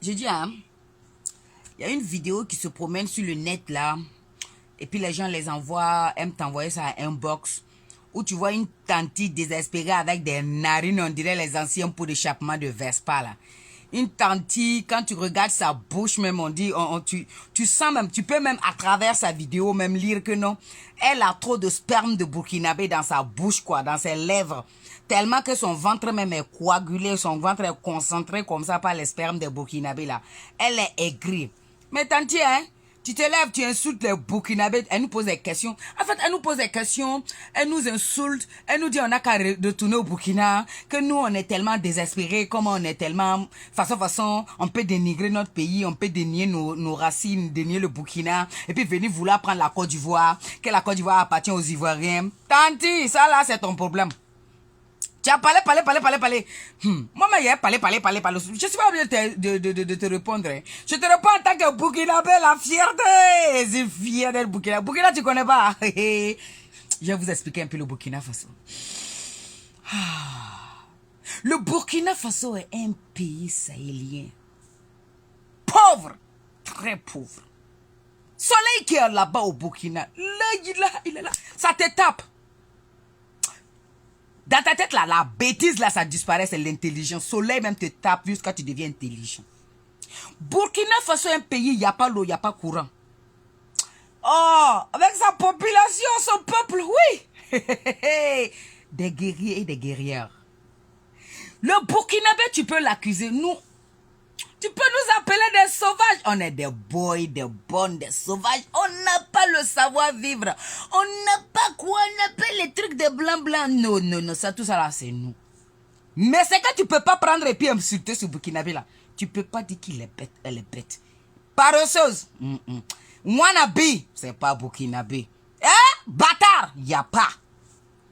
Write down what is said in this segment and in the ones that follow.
Je dis, hein, il y a une vidéo qui se promène sur le net là, et puis les gens les envoient, aiment t'envoyer ça à inbox, où tu vois une tante désespérée avec des narines, on dirait les anciens pots d'échappement de Vespa là. Une tante, quand tu regardes sa bouche même, on dit, tu sens même, tu peux même à travers sa vidéo même lire que non, elle a trop de sperme de burkinabé dans sa bouche quoi, dans ses lèvres. Tellement que son ventre même est coagulé, son ventre est concentré comme ça par les spermes des burkinabés là. Elle est aigrie. Mais tanti, hein, tu te lèves, tu insultes les burkinabés, elle nous pose des questions. En fait, elle nous pose des questions, elle nous insulte, elle nous dit on n'a qu'à retourner au Burkina, que nous on est tellement désespérés, comment on est tellement, façon, on peut dénigrer notre pays, on peut dénier nos racines, dénier le Burkina, et puis venir vouloir prendre la Côte d'Ivoire, que la Côte d'Ivoire appartient aux Ivoiriens. Tanti, ça là c'est ton problème. Tu as parlé. Moi, mais j'ai parlé. Je suis pas obligé de te répondre. Hein. Je te réponds en tant que Burkinabé, la fierté. C'est fier d'être Burkina. Burkina, tu connais pas. Je vais vous expliquer un peu le Burkina Faso. Le Burkina Faso est un pays sahélien. Pauvre. Très pauvre. Soleil qui est là-bas au Burkina. Là, il est là. Ça te tape. Dans ta tête, là, la bêtise, là, ça disparaît, c'est l'intelligence. Soleil même te tape jusqu'à tu deviens intelligent. Burkina Faso est un pays, il n'y a pas l'eau, il n'y a pas courant. Oh, avec sa population, son peuple, oui. Des guerriers et des guerrières. Le Burkinabé, tu peux l'accuser. Nous, tu peux nous appeler des sauvages. On est des boys, des bonnes, des sauvages. On n'a pas le savoir-vivre. On n'a pas quoi on appelle les trucs de blanc. Non, ça, tout ça là, c'est nous. Mais c'est que tu peux pas prendre et puis insulter ce Burkinabé là. Tu peux pas dire qu'il est bête, elle est bête. Paresseuse. Wannabe, c'est pas Burkinabé. Hein? Bâtard, y a pas.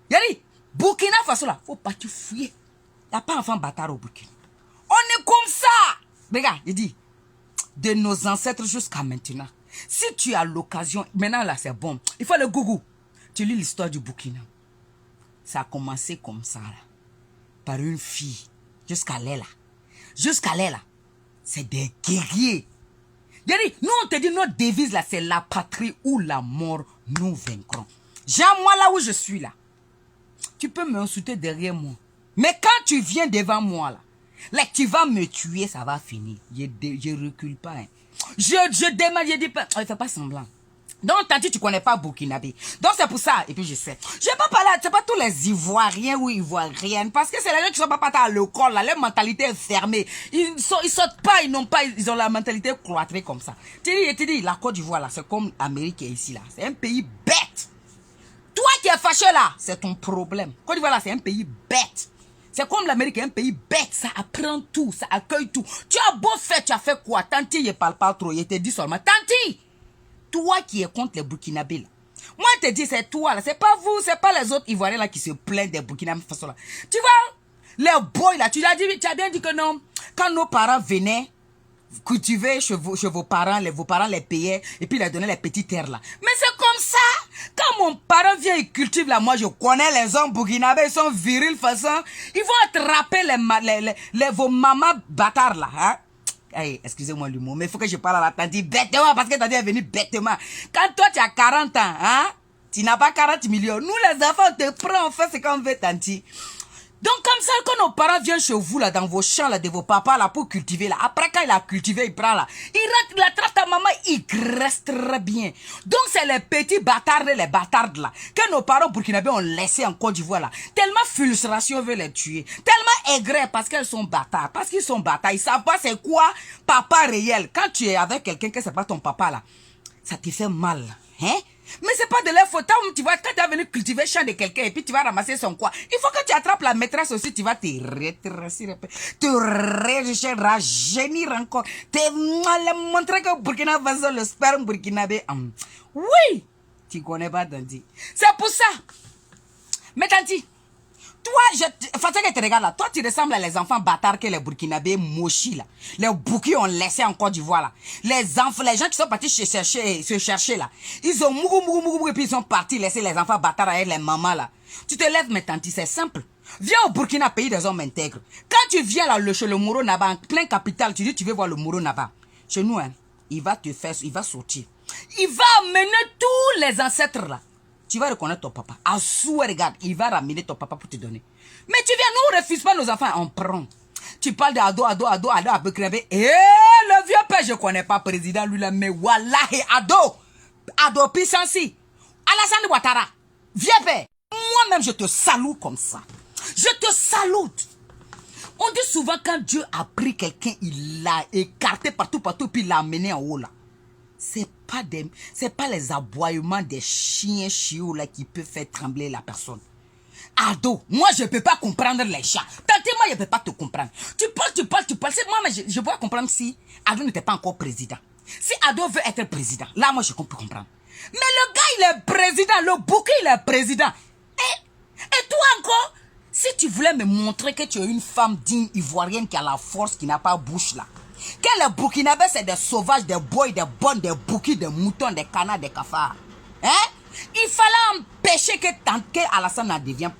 Y'a dit, Burkina Faso là, faut pas te fouiller. Y a pas enfant bâtard au Burkina. On est comme ça. Regarde, il dit, de nos ancêtres jusqu'à maintenant, si tu as l'occasion, maintenant là c'est bon, il faut le gougou. Tu lis l'histoire du Burkina. Ça a commencé comme ça, là, par une fille, jusqu'à là. C'est des guerriers. Il dit, nous on te dit, notre devise là, c'est la patrie ou la mort, nous vaincrons. Genre moi là où je suis là, tu peux m'insulter derrière moi. Mais quand tu viens devant moi là, là, tu vas me tuer, ça va finir. Je recule pas. Hein. Je demande, je dis pas. Oh, fais pas semblant. Donc, tanti, tu connais pas Burkinabé. Donc, c'est pour ça. Et puis, je sais. Je vais pas parler, c'est pas tous les Ivoiriens ou Ivoiriennes. Parce que c'est les gens qui sont pas partis à l'école, là. Leur mentalité est fermée. Ils sautent pas, ils ont la mentalité cloîtrée comme ça. Tu dis, la Côte d'Ivoire, là, c'est comme l'Amérique est ici, là. C'est un pays bête. Toi qui es fâché, là, c'est ton problème. Côte d'Ivoire, là, c'est un pays bête. C'est comme l'Amérique, un pays bête, ça apprend tout, ça accueille tout. Tu as beau faire, tu as fait quoi? Tanti, il parle pas trop, il te dit seulement, Tanti, toi qui es contre les Burkinabés là. Moi, je te dis, c'est toi là, c'est pas vous, c'est pas les autres Ivoiriens là qui se plaignent des Burkinabés façon là. Tu vois, les boys là, tu as bien dit que non, quand nos parents venaient cultiver chez vos parents les payaient et puis ils leur donnaient les petites terres là. Mais c'est comme ça. Quand mon parent vient et cultive là, moi je connais les hommes burkinabés, ils sont virils façon. Ils vont attraper vos mamans bâtards là. Hein? Hey, excusez-moi l'humour, mais il faut que je parle à la tante bêtement parce que tante est venue bêtement. Quand toi tu as 40 ans, hein, tu n'as pas 40 millions. Nous les enfants on te prend, on fait ce qu'on veut tante. Donc comme ça, quand nos parents viennent chez vous, là, dans vos champs, là, de vos papas, là, pour cultiver, là, après quand il a cultivé, il prend, là, il attrape ta maman, il reste très bien. Donc c'est les petits bâtards, les bâtards, là, que nos parents burkinabés ont laissé en Côte d'Ivoire, là. Tellement frustration veut les tuer. Tellement aigre parce qu'elles sont bâtards. Parce qu'ils sont bâtards. Ils savent pas c'est quoi papa réel. Quand tu es avec quelqu'un que c'est pas ton papa, là, ça te fait mal, hein? Mais c'est pas de leur faute. Tu vois, quand tu es venu cultiver le champ de quelqu'un et puis tu vas ramasser son quoi, il faut que tu attrapes la maîtresse aussi. Tu vas te rajeunir encore. Te montrer que Burkina Faso, le sperme burkinabé. Oui, tu connais pas Tanti. C'est pour ça. Mais Tanti, toi, Fatou que te regarde là, toi tu ressembles à les enfants bâtards que les Burkinabés mochis là. Les bouquets ont laissé en Côte d'Ivoire là. Les enfants, les gens qui sont partis se chercher là. Ils ont mougou et puis ils sont partis laisser les enfants bâtards avec les mamans là. Tu te lèves mais Tanti, c'est simple. Viens au Burkina, pays des hommes intègres. Quand tu viens là, chez le Moro Naba, en plein capital, tu dis tu veux voir le Moro Naba. Chez nous, hein, il va te faire, il va sortir. Il va amener tous les ancêtres là. Tu vas reconnaître ton papa. À sous, regarde, il va ramener ton papa pour te donner. Mais tu viens, nous, on ne refuse pas nos enfants, on prend. Tu parles d'Ado, à peu crever. Eh, le vieux père, je ne connais pas, président, lui là, mais wallahi, Ado Pissansi, Alassane Ouattara, vieux père. Moi-même, je te salue comme ça. Je te salue. On dit souvent quand Dieu a pris quelqu'un, il l'a écarté partout, puis il l'a amené en haut là. C'est pas les aboiements des chiens chiots là qui peuvent faire trembler la personne. Ado, moi je ne peux pas comprendre les chats. Tantôt, moi je ne peux pas te comprendre. Tu parles. Moi, je pourrais comprendre si Ado n'était pas encore président. Si Ado veut être président, là moi je peux comprendre. Mais le gars il est président, le bouquet il est président. Et toi encore, si tu voulais me montrer que tu es une femme digne ivoirienne qui a la force, qui n'a pas bouche là. Que les Burkinabés c'est des sauvages, des boys, des bonnes, des bouquets, des moutons, des canards, des cafards. Hein? Il fallait empêcher que Alassane en devienne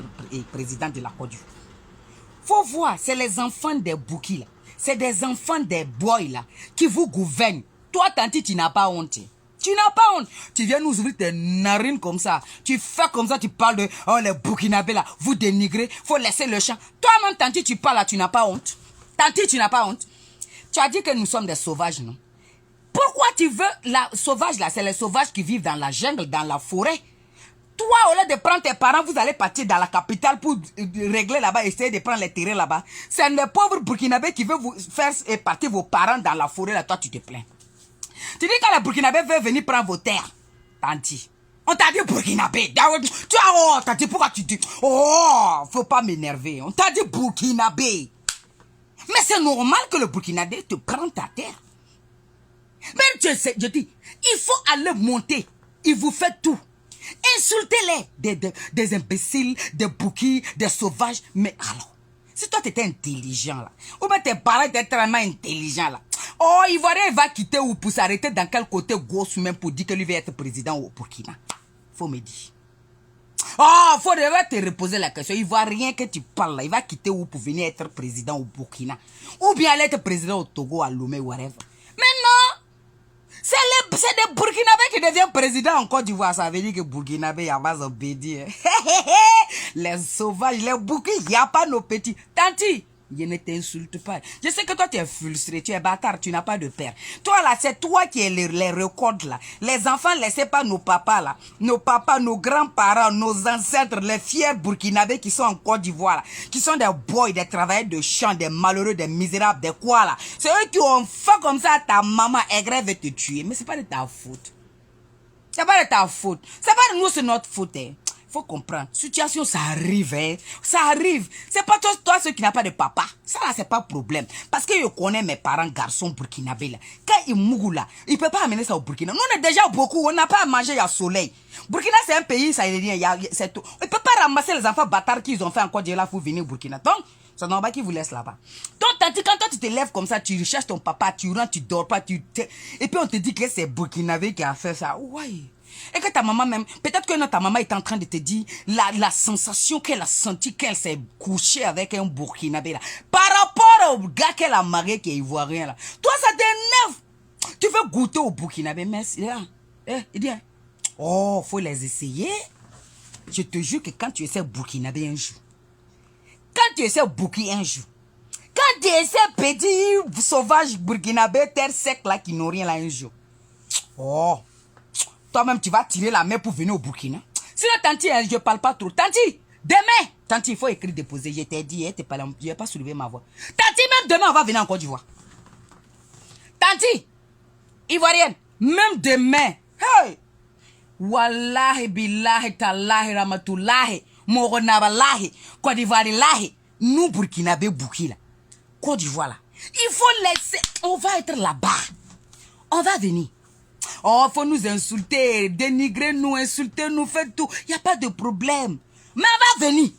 président de la Côte d'Ivoire. Faut voir, c'est les enfants des bouquets là. C'est des enfants des boys là qui vous gouvernent. Toi, tanti, tu n'as pas honte. Tu n'as pas honte. Tu viens nous ouvrir tes narines comme ça. Tu fais comme ça, tu parles de les Burkinabés là. Vous dénigrez, faut laisser le champ. Toi-même, tanti, tu parles là, tu n'as pas honte. Tanti, tu n'as pas honte. Tu as dit que nous sommes des sauvages, non? Pourquoi tu veux la sauvage là? C'est les sauvages qui vivent dans la jungle, dans la forêt. Toi, au lieu de prendre tes parents, vous allez partir dans la capitale pour régler là-bas, essayer de prendre les terrains là-bas. C'est les pauvres Burkinabés qui veulent vous faire partir vos parents dans la forêt là. Toi, tu te plains. Tu dis que les Burkinabés veulent venir prendre vos terres. Tanti. On t'a dit Burkinabé. Tu as, oh, t'as dit pourquoi tu dis, oh, faut pas m'énerver. On t'a dit Burkinabé. Mais c'est normal que le Burkinabé te prenne ta terre. Mais je dis, il faut aller monter. Il vous fait tout. Insultez-les. Des imbéciles, des bouquets, des sauvages. Mais alors, si toi tu étais intelligent là, ou bien tes parents étaient tellement intelligents là, oh, Ivoirien va quitter ou pour s'arrêter dans quel côté gauche même pour dire que lui va être président au Burkina. Faut me dire. Oh, faut te reposer la question. Il voit rien que tu parles là. Il va quitter où pour venir être président au Burkina. Ou bien aller être président au Togo, à Lomé, whatever. Mais non! C'est des Burkinabés qui deviennent président en Côte d'Ivoire. Ça veut dire que Burkinabé, il y a pas obédi. Les sauvages, les bouquets, il n'y a pas nos petits. Tanti, je ne t'insulte pas. Je sais que toi, tu es frustré, tu es bâtard, tu n'as pas de père. Toi, là, c'est toi qui es les records, là. Les enfants laissés par nos papas, là. Nos papas, nos grands-parents, nos ancêtres, les fiers Burkinabés qui sont en Côte d'Ivoire, là. Qui sont des boys, des travailleurs de champ, des malheureux, des misérables, des quoi, là. C'est eux qui ont fait comme ça à ta maman, elle veut te tuer. Mais c'est pas de ta faute. C'est pas de ta faute. C'est pas de nous, c'est notre faute, hein. Faut comprendre. Situation, ça arrive, hein. Ça arrive. C'est pas toi ceux qui n'ont pas de papa. Ça là, c'est pas problème. Parce que je connais mes parents garçons burkinabés là. Quand ils mourent là, ils peuvent pas amener ça au Burkina. Nous, on est déjà beaucoup. On n'a pas à manger, il y a soleil. Burkina, c'est un pays, ça y est, c'est tout. Ils peuvent pas ramasser les enfants bâtards qu'ils ont fait encore là pour venir au Burkina. Donc, c'est normal qu'ils vous laissent là-bas. Donc, quand toi tu te lèves comme ça, tu recherches ton papa, tu rentres, tu dors pas, et puis on te dit que c'est burkinabé qui a fait ça. Ouais. Et que ta maman même, peut-être que ta maman est en train de te dire la sensation qu'elle a sentie qu'elle s'est couchée avec un Burkinabé là. Par rapport au gars qu'elle a marié qui est ivoirien là. Toi, ça t'énerve. Tu veux goûter au Burkinabé, mais il dit, oh, faut les essayer. Je te jure que quand tu essaies Burkinabé un jour, quand tu essaies Burki un jour, quand tu essaies petit sauvage Burkinabé, terre sec là qui n'ont rien là un jour, oh, toi-même, tu vas tirer la main pour venir au Burkina. Sinon, tanti, je ne parle pas trop. Tanti, demain, tanti, il faut écrire, déposer. Je t'ai dit, je n'ai pas soulevé ma voix. Tanti, même demain, on va venir en Côte d'Ivoire. Tanti, ivoirienne, même demain. Hey! Wallahi, billahi, tallahi, ramatullahi, moronabalahi, Côte d'Ivoire, lahi. Nous, Burkinabé, Burkina. Côte d'Ivoire, là. Il faut laisser. On va être là-bas. On va venir. Oh, faut nous insulter, dénigrer nous, insulter nous, faire tout. Il n'y a pas de problème. Mais on va venir.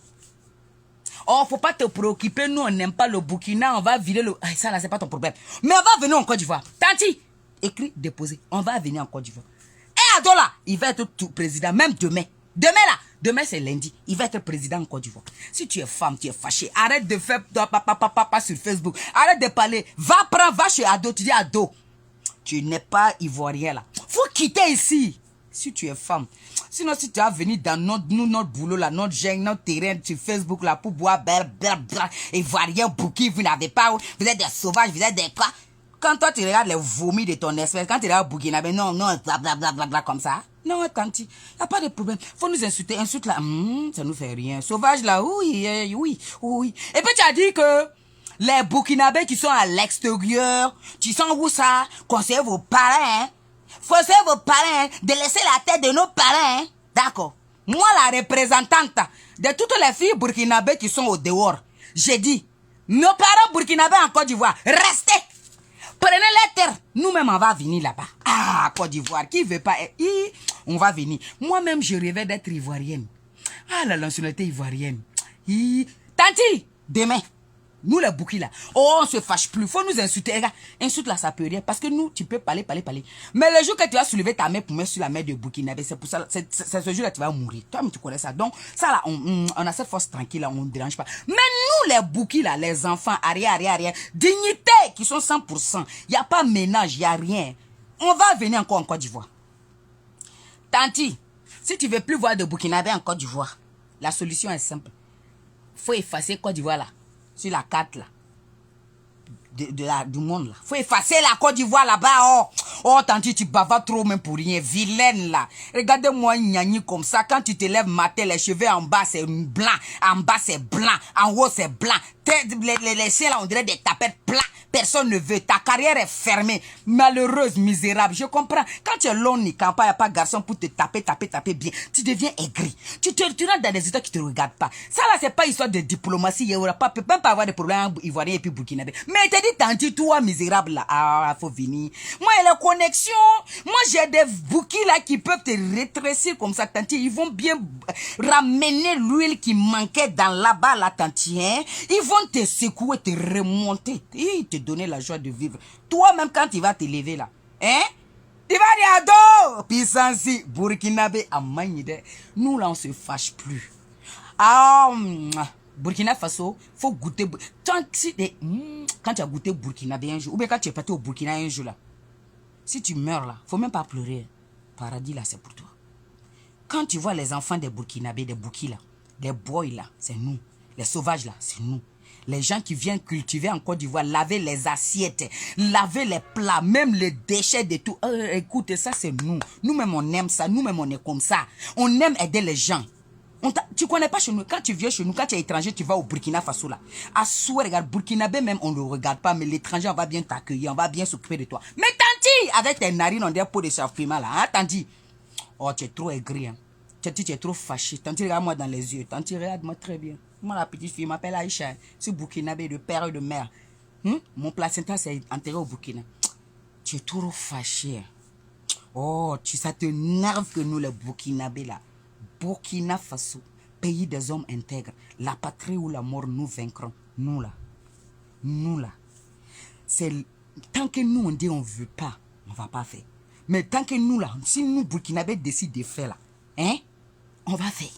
Oh, faut pas te préoccuper, nous, on n'aime pas le Burkina, on va virer le... Ah, ça là, c'est pas ton problème. Mais on va venir en Côte d'Ivoire. Tanti, écris, déposer. On va venir en Côte d'Ivoire. Et Adola, il va être tout président, même demain. Demain là, Demain, c'est lundi. Il va être président en Côte d'Ivoire. Si tu es femme, tu es fâchée. Arrête de faire papa sur Facebook. Arrête de parler. Va chez Ado. Tu dis Ado. Tu n'es pas ivoirien là. Faut quitter ici. Si tu es femme. Sinon, si tu as venu dans notre boulot là, notre gêne, notre terrain sur Facebook là, pour boire ivoirien, bouki, vous n'avez pas, vous êtes des sauvages, vous êtes des quoi. Quand toi tu regardes les vomis de ton espèce, quand tu regardes Burkinabé, non, blablabla comme ça. Non, tanti, il n'y a pas de problème. Faut nous insulter. Insulte là, ça nous fait rien. Sauvage là, oui. Et puis tu as dit que les Burkinabés qui sont à l'extérieur, tu sens où ça? Conseillez vos parents, hein? Conseillez vos parents, de laisser la tête de nos parents, hein? D'accord. Moi, la représentante de toutes les filles burkinabées qui sont au dehors, j'ai dit, nos parents burkinabés en Côte d'Ivoire, restez! Prenez les terres. Nous-mêmes, on va venir là-bas. Ah, Côte d'Ivoire, qui veut pas... On va venir. Moi-même, je rêvais d'être ivoirienne. Ah, la nationalité ivoirienne. Tanti, demain, nous les bouquis là, oh, on se fâche plus. Faut nous insulter. Regarde, insulte là, ça peut rien. Parce que nous, tu peux parler. Mais le jour que tu vas soulever ta main pour mettre sur la main de Burkinabé, c'est pour ça, c'est ce jour-là tu vas mourir. Toi-même, tu connais ça. Donc, ça là, on a cette force tranquille là, on ne dérange pas. Mais nous, les bouquis là, les enfants, arrière, dignité, qui sont 100%. Il n'y a pas ménage, il n'y a rien. On va venir encore en Côte d'Ivoire. Tanti, si tu veux plus voir de Burkinabé en Côte d'Ivoire, la solution est simple. Faut effacer Côte d'Ivoire là. Sur la carte là. Du monde là. Faut effacer la Côte d'Ivoire là-bas. Oh, tanti, tu bavardes trop même pour rien. Vilaine là. Regardez-moi gnagni comme ça. Quand tu te lèves matin, les cheveux en bas c'est blanc. En bas c'est blanc. En haut c'est blanc. Les chiens là on dirait des tapettes plats. Personne ne veut. Ta carrière est fermée. Malheureuse, misérable. Je comprends. Quand tu es long, il n'y a pas garçon pour te taper bien. Tu deviens aigri. Tu rentres dans des états qui ne te regardent pas. Ça là, c'est pas histoire de diplomatie. Il n'y aura peut même pas avoir de problème ivoirien et puis burkinabé. Mais il te dit, tanti, toi, misérable là. Ah, faut venir. Moi, il y a les connexions. Moi, j'ai des bouquis là qui peuvent te rétrécir comme ça, tanti. Ils vont bien ramener l'huile qui manquait dans là-bas, là, tanti. Hein? Ils vont te secouer, te remonter. Ils te donner la joie de vivre. Toi-même, quand tu vas te lever là, hein? Tu vas dire ado! Pisansi, Burkinabé, Amagnide. Nous là, on se fâche plus. Ah, Burkina Faso, faut goûter. Quand tu as goûté Burkinabé un jour, ou bien quand tu es parti au Burkina un jour là, si tu meurs là, faut même pas pleurer. Paradis là, c'est pour toi. Quand tu vois les enfants des Burkinabés, des Boukis là, des boys là, c'est nous. Les sauvages là, c'est nous. Les gens qui viennent cultiver en Côte d'Ivoire, laver les assiettes, laver les plats, même les déchets de tout. Écoute, ça c'est nous. Nous-mêmes on aime ça, nous-mêmes on est comme ça. On aime aider les gens. Tu connais pas chez nous. Quand tu viens chez nous, quand tu es étranger, tu vas au Burkina Faso là. À souhait, regarde, Burkinabé même, on ne le regarde pas, mais l'étranger, on va bien t'accueillir, on va bien s'occuper de toi. Mais tanti, avec tes narines, on dirait peau de chafouima là, hein, tanti. Oh, tu es trop aigri, hein. Tu es trop fâché. Tanti, regarde-moi dans les yeux. Tanti, regarde-moi très bien. Moi, la petite fille m'appelle Aïcha. C'est Burkinabé de père et de mère. Mon placenta, c'est enterré au Burkina. Tu es trop fâché. Oh, ça te nerve que nous, les Burkinabés, là. Burkina Faso, pays des hommes intègres. La patrie ou la mort, nous vaincrons. Nous, là. Nous, là. Tant que nous, on dit on ne veut pas, on ne va pas faire. Mais tant que nous, là, si nous, Burkinabés, décident de faire, là, hein, on va faire.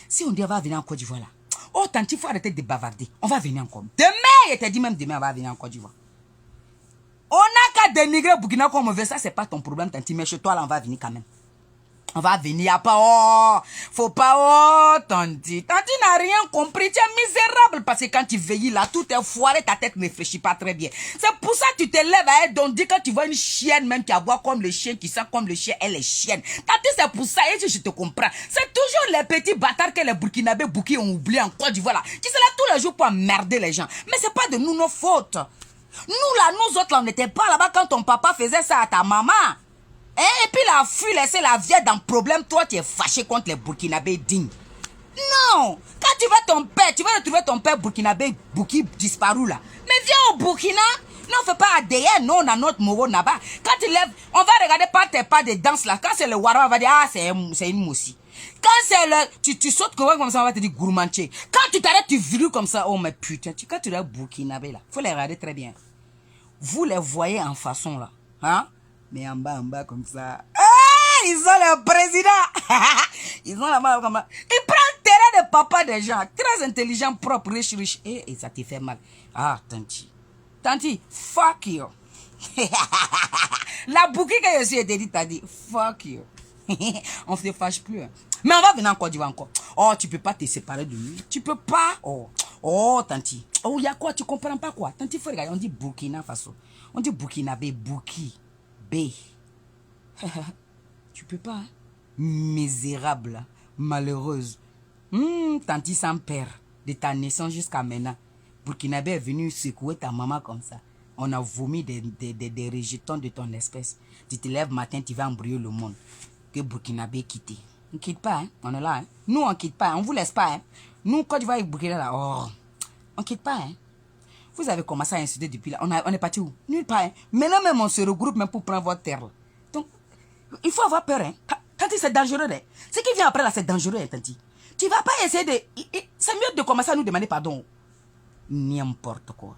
Si on dit on va venir en Côte d'Ivoire là. Oh, tant il faut arrêter de bavarder. On va venir encore. Demain, il t'a dit même demain, on va venir en Côte d'Ivoire. On n'a qu'à dénigrer Burkina comme on veut. Ça, c'est pas ton problème, tanti. Mais chez toi, là, on va venir quand même. On va venir, à pas, oh, faut pas, oh, tanti. Tanti n'a rien compris, tu es misérable. Parce que quand tu veilles là, tout est foiré, ta tête ne réfléchit pas très bien. C'est pour ça que tu te lèves à elle, donc dis quand tu vois une chienne même qui aboie comme le chien, qui sent comme le chien, elle est chienne. Tanti, c'est pour ça, et je te comprends. C'est toujours les petits bâtards que les Burkinabés Boukis ont oublié en Côte d'Ivoire là, qui sont là tous les jours pour emmerder les gens. Mais c'est pas de nous nos fautes. Nous là, nous autres là, on n'était pas là-bas quand ton papa faisait ça à ta maman. Et puis la fille laissée la vieille dans le problème, toi tu es fâché contre les Burkinabés dignes. Non, quand tu vas ton père, tu vas retrouver ton père Burkinabé Bouki disparu là. Mais viens au Burkina, non on fait pas ADN, non on a notre moro là-bas. Quand tu lèves, on va regarder par tes pas de danse là. Quand c'est le wara, on va dire ah c'est une moussi. Quand c'est le, tu sautes comme ça, on va te dire gourmandier. Quand tu t'arrêtes, tu virus comme ça, oh mais putain, quand tu regardes Burkinabé là, faut les regarder très bien. Vous les voyez en façon là, hein? Mais en bas comme ça. Ils ont le président. Ils ont la main comme ça. Ils prennent le terrain de papa des gens. Très intelligent, propre, riche. Et ça te fait mal. Ah, tanti. Tanti, fuck you. La bouquille que je suis dit, t'as dit, fuck you. On ne se fâche plus. Hein. Mais on va venir en Côte d'Ivoire encore. Oh, tu peux pas te séparer de lui. Tu peux pas. Oh, tanti. Oh, il y a quoi? Tu comprends pas quoi? Tanti, faut regarder. On dit Burkina Faso. On dit Burkinabé, Burki. B. Tu peux pas. Hein? Misérable. Malheureuse. Tanti sans père. De ta naissance jusqu'à maintenant. Burkinabé est venu secouer ta maman comme ça. On a vomi des rejetons de ton espèce. Tu te lèves matin, tu vas embrouiller le monde. Que Burkinabé quitte. On ne quitte pas, hein? On est là. Hein? Nous, on ne quitte pas. On ne vous laisse pas. Hein? Nous, quand tu vas avec Burkina, là, on ne quitte pas. Hein? Vous avez commencé à insulter depuis là. On est parti où? Nulle part. Hein? Maintenant même, on se regroupe même pour prendre votre terre. Là. Donc, il faut avoir peur. Hein? Tanti, c'est dangereux. Hein? Ce qui vient après là, c'est dangereux, hein, Tanti. Tu ne vas pas essayer de... C'est mieux de commencer à nous demander pardon. N'importe quoi.